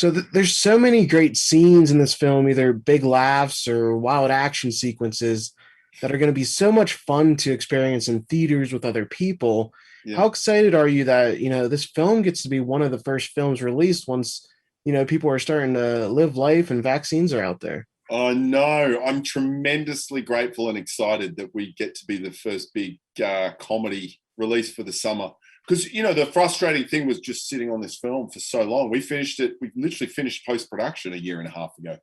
So there's so many great scenes in this film, either big laughs or wild action sequences that are going to be so much fun to experience in theaters with other people. Yeah. How excited are you that, this film gets to be one of the first films released once, people are starting to live life and vaccines are out there? Oh no, I'm tremendously grateful and excited that we get to be the first big comedy release for the summer. Because the frustrating thing was just sitting on this film for so long. We finished it. We literally finished post production a year and a half ago.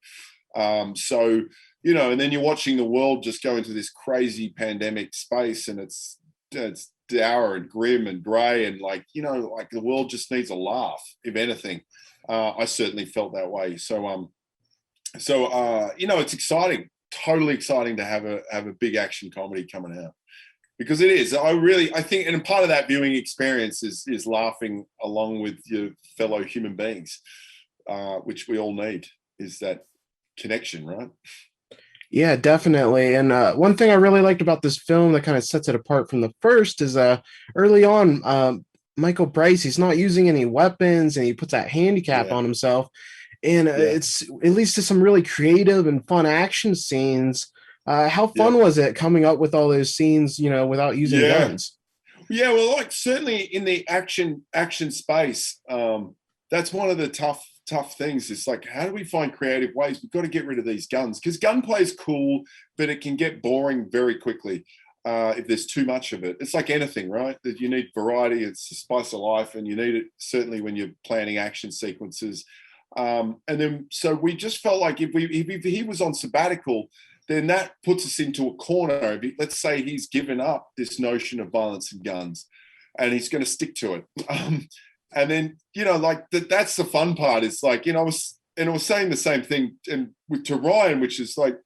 So and then you're watching the world just go into this crazy pandemic space, and it's dour and grim and grey, and like the world just needs a laugh. If anything, I certainly felt that way. So it's exciting, totally exciting to have a big action comedy coming out, because it is. I think, and part of that viewing experience is laughing along with your fellow human beings, which we all need, is that connection, right? Yeah, definitely. And one thing I really liked about this film that kind of sets it apart from the first is early on, Michael Bryce, he's not using any weapons and he puts that handicap Yeah, on himself. And yeah, it leads to some really creative and fun action scenes. How yeah, fun was it coming up with all those scenes, without using yeah. guns? Yeah, well, like certainly in the action space, that's one of the tough things. It's like, how do we find creative ways? We've got to get rid of these guns, because gunplay is cool, but it can get boring very quickly if there's too much of it. It's like anything, right? That you need variety. It's the spice of life, and you need it certainly when you're planning action sequences. And then so we just felt like if he was on sabbatical, then that puts us into a corner. Let's say he's given up this notion of violence and guns, and he's going to stick to it. And then like that's the fun part. It's like I was saying the same thing to Ryan, which is like,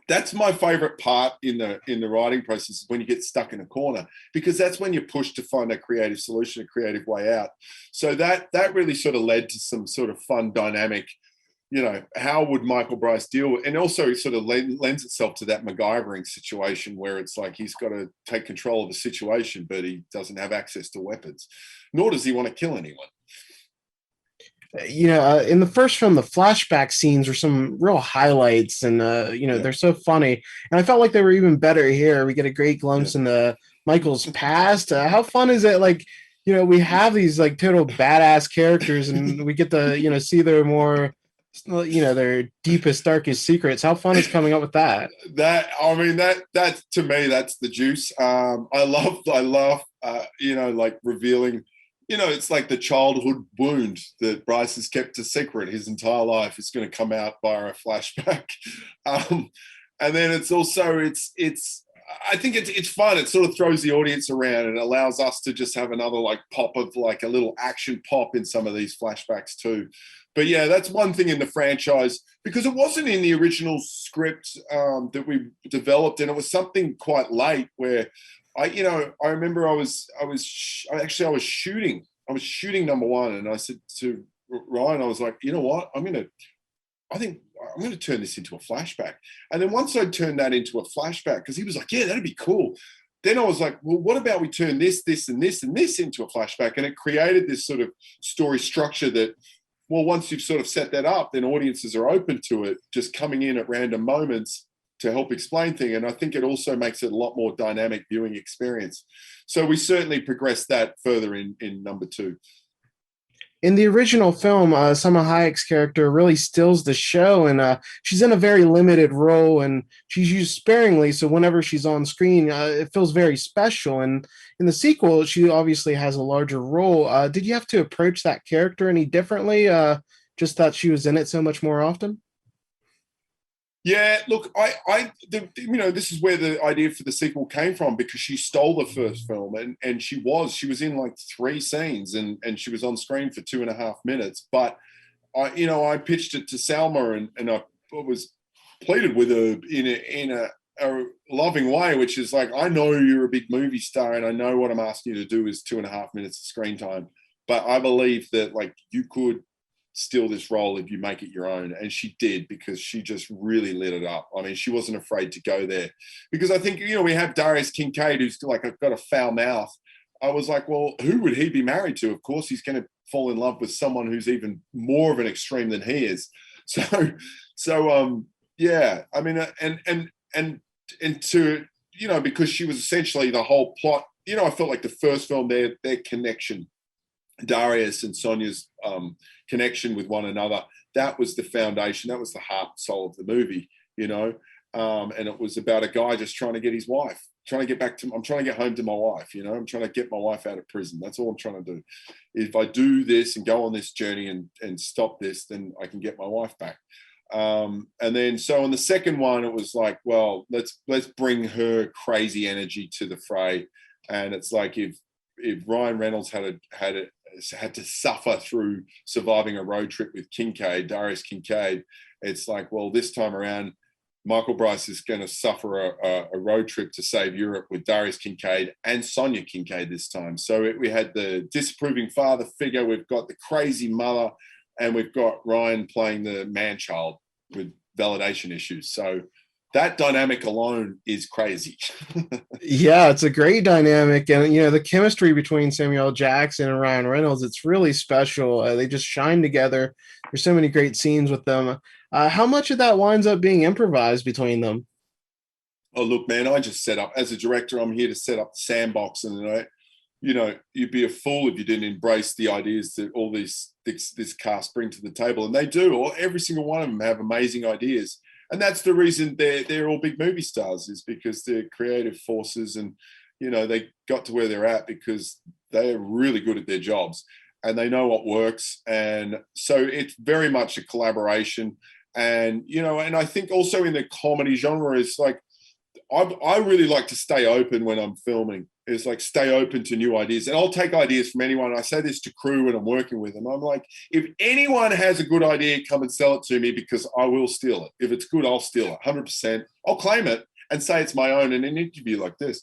that's my favorite part in the writing process, is when you get stuck in a corner, because that's when you're pushed to find a creative solution, a creative way out. So that really sort of led to some sort of fun dynamic. How would Michael Bryce deal with, and also sort of lends itself to that MacGyvering situation where it's like he's got to take control of the situation, but he doesn't have access to weapons, nor does he want to kill anyone. In the first film, the flashback scenes were some real highlights, and Yeah, they're so funny. And I felt like they were even better here. We get a great yeah. glimpse into Michael's past. How fun is it? Like, we have these like total badass characters, and we get to see their more, their deepest, darkest secrets. How fun is coming up with that? That to me, that's the juice. I love like revealing, it's like the childhood wound that Bryce has kept a secret his entire life is going to come out via a flashback. um, and then it's also it's I think it's fun. It sort of throws the audience around and allows us to just have another like pop of like a little action pop in some of these flashbacks too. But yeah, that's one thing in the franchise, because it wasn't in the original script that we developed, and it was something quite late where I remember I was shooting number one, and I said to Ryan, I was like, you know what, I think I'm going to turn this into a flashback. And then once I turned that into a flashback, because he was like, yeah, that'd be cool. Then I was like, well, what about we turn this, and this, and this into a flashback? And it created this sort of story structure that, well, once you've sort of set that up, then audiences are open to it, just coming in at random moments to help explain things. And I think it also makes it a lot more dynamic viewing experience. So we certainly progressed that further in number two. In the original film, Salma Hayek's character really steals the show, and she's in a very limited role, and she's used sparingly. So whenever she's on screen, it feels very special. And in the sequel, she obviously has a larger role. Did you have to approach that character any differently? Just that she was in it so much more often. Yeah, look, this is where the idea for the sequel came from, because she stole the first film, and she was in like three scenes, and she was on screen for 2.5 minutes. But I pitched it to Salma, and I was pleaded with her in a loving way, which is like, I know you're a big movie star, and I know what I'm asking you to do is 2.5 minutes of screen time, but I believe that like you could steal this role if you make it your own. And she did, because she just really lit it up. I mean, she wasn't afraid to go there, because I think, we have Darius Kincaid, who's like got a foul mouth. I was like, well, who would he be married to? Of course, he's going to fall in love with someone who's even more of an extreme than he is. So, yeah, I mean, and to, you know, because she was essentially the whole plot. You know, I felt like the first film, their connection, Darius and Sonia's connection with one another, that was the foundation. That was the heart and soul of the movie, you know. And it was about a guy just trying to get his wife, trying to get back to, I'm trying to get home to my wife, you know, I'm trying to get my wife out of prison. That's all I'm trying to do. If I do this and go on this journey and stop this, then I can get my wife back. And then, so in the second one, it was like, well, let's bring her crazy energy to the fray. And it's like, if Ryan Reynolds had to suffer through surviving a road trip with Darius Kincaid, it's like, well, this time around, Michael Bryce is going to suffer a road trip to save Europe with Darius Kincaid and Sonia Kincaid this time. So we had the disapproving father figure, we've got the crazy mother, and we've got Ryan playing the man-child with validation issues. So that dynamic alone is crazy. Yeah, it's a great dynamic, and you know the chemistry between Samuel L. Jackson and Ryan Reynolds. It's really special. They just shine together. There's so many great scenes with them. How much of that winds up being improvised between them? Oh, look, man, I just set up, as a director, I'm here to set up the sandbox, and you know, you'd be a fool if you didn't embrace the ideas that all this cast bring to the table, and they do. Or every single one of them have amazing ideas. And that's the reason they're all big movie stars, is because they're creative forces, and you know, they got to where they're at because they are really good at their jobs and they know what works. And so it's very much a collaboration. And you know, and I think also in the comedy genre is like, I really like to stay open when I'm filming. Is like, stay open to new ideas, and I'll take ideas from anyone. I say this to crew when I'm working with them. I'm like, if anyone has a good idea, come and sell it to me, because I will steal it. If it's good, I'll steal it 100%. I'll claim it and say it's my own in an interview like this.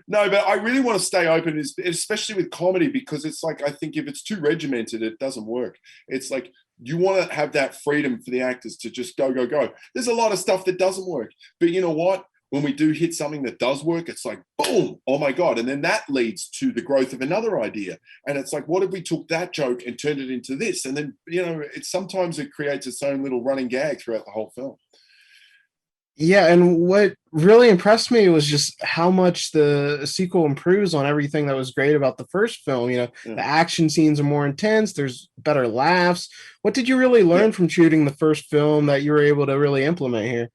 No, but I really want to stay open, especially with comedy, because it's like, I think if it's too regimented, it doesn't work. It's like, you want to have that freedom for the actors to just go. There's a lot of stuff that doesn't work, but you know what? When we do hit something that does work, it's like, boom, oh my God. And then that leads to the growth of another idea. And it's like, what if we took that joke and turned it into this? And then, you know, sometimes it creates its own little running gag throughout the whole film. Yeah, and what really impressed me was just how much the sequel improves on everything that was great about the first film. You know, Yeah. the action scenes are more intense, there's better laughs. What did you really learn from shooting the first film that you were able to really implement here?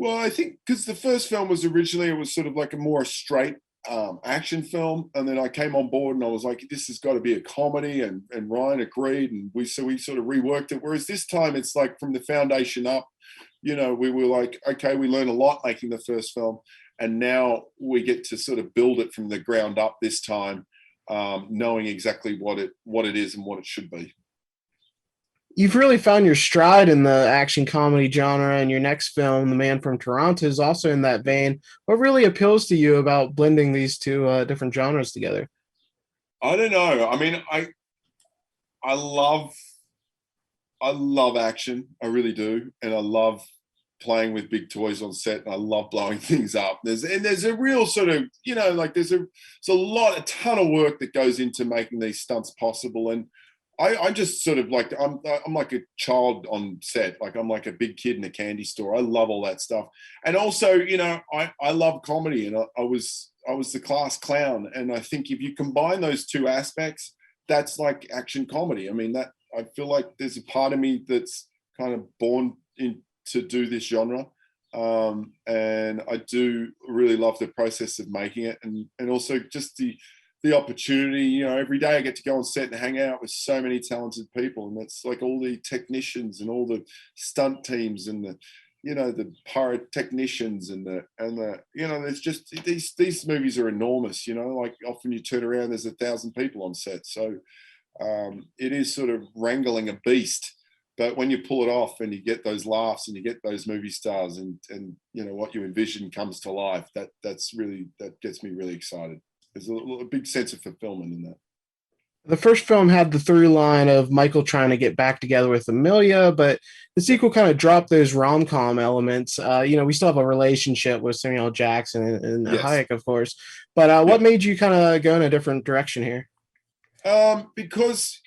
Well, I think because the first film was originally, it was sort of like a more straight action film, and then I came on board and I was like, this has got to be a comedy, and Ryan agreed, and we sort of reworked it. Whereas this time, it's like from the foundation up. You know, we were like, okay, we learned a lot making the first film, and now we get to sort of build it from the ground up this time, knowing exactly what it is and what it should be. You've really found your stride in the action comedy genre, and your next film, The Man from Toronto, is also in that vein. What really appeals to you about blending these two different genres together? I don't know. I mean, I love action. I really do, and I love playing with big toys on set, and I love blowing things up. There's a real sort of, you know, like there's a ton of work that goes into making these stunts possible. And I just sort of like, I'm like a child on set. Like, I'm like a big kid in a candy store. I love all that stuff. And also, you know, I love comedy, and I was the class clown. And I think if you combine those two aspects, that's like action comedy. I mean, that, I feel like there's a part of me that's kind of born in to do this genre. And I do really love the process of making it, and also just the opportunity. You know, every day I get to go on set and hang out with so many talented people, and it's like all the technicians and all the stunt teams and the, you know, the pyrotechnicians and the you know, there's just these movies are enormous. You know, like often you turn around, there's 1,000 people on set, so it is sort of wrangling a beast. But when you pull it off and you get those laughs and you get those movie stars, and you know what you envision comes to life, that gets me really excited. There's a big sense of fulfillment in that. The first film had the through line of Michael trying to get back together with Amelia, but the sequel kind of dropped those rom com elements. You know, we still have a relationship with Samuel L. Jackson and Yes. Hayek, of course. But what made you kind of go in a different direction here? Because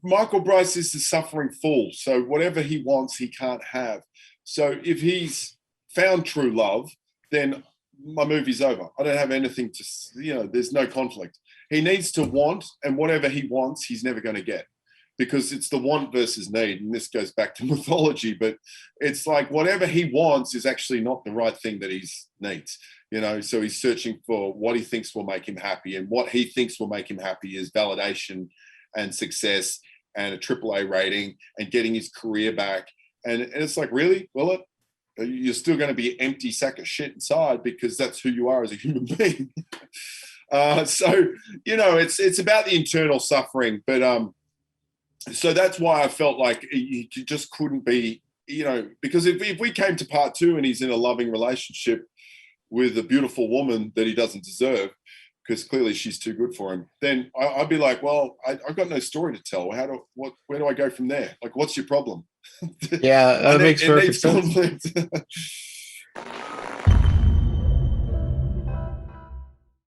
Michael Bryce is the suffering fool. So whatever he wants, he can't have. So if he's found true love, then my movie's over. I don't have anything to, there's no conflict. He needs to want, and whatever he wants, he's never going to get, because it's the want versus need. And this goes back to mythology, but it's like whatever he wants is actually not the right thing that he needs. So he's searching for what he thinks will make him happy, and what he thinks will make him happy is validation and success and a AAA rating and getting his career back. And it's like, really? Will it? You're still going to be an empty sack of shit inside, because that's who you are as a human being. So it's about the internal suffering. But so that's why I felt like you just couldn't be, because if we came to part 2 and he's in a loving relationship with a beautiful woman that he doesn't deserve, because clearly she's too good for him, then I'd be like, well, I've got no story to tell. Where do I go from there? Like, what's your problem? Yeah, that makes perfect sense. Conflict.